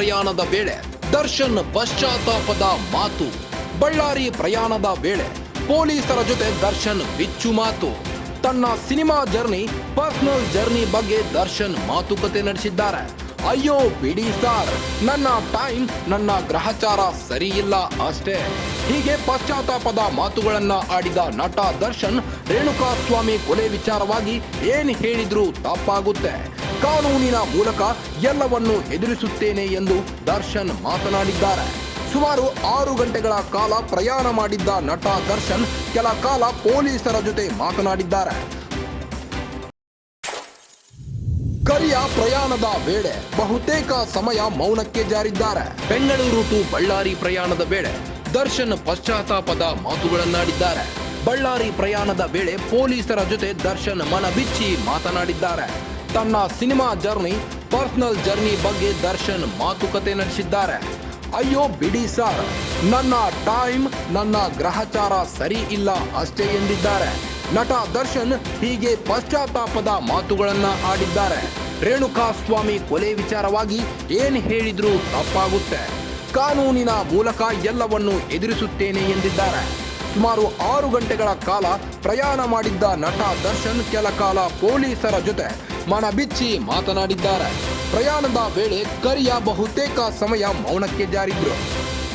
ಪ್ರಯಾಣದ ವೇಳೆ ದರ್ಶನ್ ಪಶ್ಚಾತ್ತಾಪದ ಮಾತು. ಬಳ್ಳಾರಿ ಪ್ರಯಾಣದ ವೇಳೆ ಪೊಲೀಸರ ಜೊತೆ ದರ್ಶನ್ ಬಿಚ್ಚು ಮಾತು. ತನ್ನ ಸಿನಿಮಾ ಜರ್ನಿ, ಪರ್ಸನಲ್ ಜರ್ನಿ ಬಗ್ಗೆ ದರ್ಶನ್ ಮಾತುಕತೆ ನಡೆಸಿದ್ದಾರೆ. ಅಯ್ಯೋ ಬಿಡಿ ಸಾರ್, ನನ್ನ ಟೈಮ್, ನನ್ನ ಗ್ರಹಚಾರ ಸರಿ ಇಲ್ಲ ಅಷ್ಟೇ. ಹೀಗೆ ಪಶ್ಚಾತ್ತಾಪದ ಮಾತುಗಳನ್ನ ಆಡಿದ ನಟ ದರ್ಶನ್ ರೇಣುಕಾಸ್ವಾಮಿ ಕೊಲೆ ವಿಚಾರವಾಗಿ ಏನ್ ಹೇಳಿದ್ರೂ ತಪ್ಪಾಗುತ್ತೆ. ಕಾನೂನಿನ ಮೂಲಕ ಎಲ್ಲವನ್ನು ಎದುರಿಸುತ್ತೇನೆ ಎಂದು ದರ್ಶನ್ ಮಾತನಾಡಿದ್ದಾರೆ. ಸುಮಾರು 6 ಗಂಟೆಗಳ ಕಾಲ ಪ್ರಯಾಣ ಮಾಡಿದ್ದ ನಟ ದರ್ಶನ್ ಕೆಲ ಕಾಲ ಪೊಲೀಸರ ಜೊತೆ ಮಾತನಾಡಿದ್ದಾರೆ. ಕರಿಯ ಪ್ರಯಾಣದ ವೇಳೆ ಬಹುತೇಕ ಸಮಯ ಮೌನಕ್ಕೆ ಜಾರಿದ್ದಾರೆ. ಬೆಂಗಳೂರು ಟು ಬಳ್ಳಾರಿ ಪ್ರಯಾಣದ ವೇಳೆ ದರ್ಶನ್ ಪಶ್ಚಾತ್ತಾಪದ ಮಾತುಗಳನ್ನಾಡಿದ್ದಾರೆ. ಬಳ್ಳಾರಿ ಪ್ರಯಾಣದ ವೇಳೆ ಪೊಲೀಸರ ಜೊತೆ ದರ್ಶನ್ ಮನಬಿಚ್ಚಿ ಮಾತನಾಡಿದ್ದಾರೆ. ತನ್ನ ಸಿನಿಮಾ ಜರ್ನಿ, ಪರ್ಸನಲ್ ಜರ್ನಿ ಬಗ್ಗೆ ದರ್ಶನ್ ಮಾತುಕತೆ ನಡೆಸಿದ್ದಾರೆ. ಅಯ್ಯೋ ಬಿಡಿ ಸಾರ್, ನನ್ನ ಟೈಮ್, ನನ್ನ ಗ್ರಹಚಾರ ಸರಿ ಇಲ್ಲ ಅಷ್ಟೇ ಎಂದಿದ್ದಾರೆ. ನಟ ದರ್ಶನ್ ಹೀಗೆ ಪಶ್ಚಾತ್ತಾಪದ ಮಾತುಗಳನ್ನ ಆಡಿದ್ದಾರೆ. ರೇಣುಕಾಸ್ವಾಮಿ ಕೊಲೆ ವಿಚಾರವಾಗಿ ಏನ್ ಹೇಳಿದ್ರೂ ತಪ್ಪಾಗುತ್ತೆ. ಕಾನೂನಿನ ಮೂಲಕ ಎಲ್ಲವನ್ನು ಎದುರಿಸುತ್ತೇನೆ ಎಂದಿದ್ದಾರೆ. ಸುಮಾರು 6 ಗಂಟೆಗಳ ಕಾಲ ಪ್ರಯಾಣ ಮಾಡಿದ್ದ ನಟ ದರ್ಶನ್ ಕೆಲ ಕಾಲ ಪೊಲೀಸರ ಜೊತೆ ಮನಬಿಚ್ಚಿ ಮಾತನಾಡಿದ್ದಾರೆ. ಪ್ರಯಾಣದ ವೇಳೆ ಕರಿಯ ಬಹುತೇಕ ಸಮಯ ಮೌನಕ್ಕೆ ಜಾರಿದ್ರು.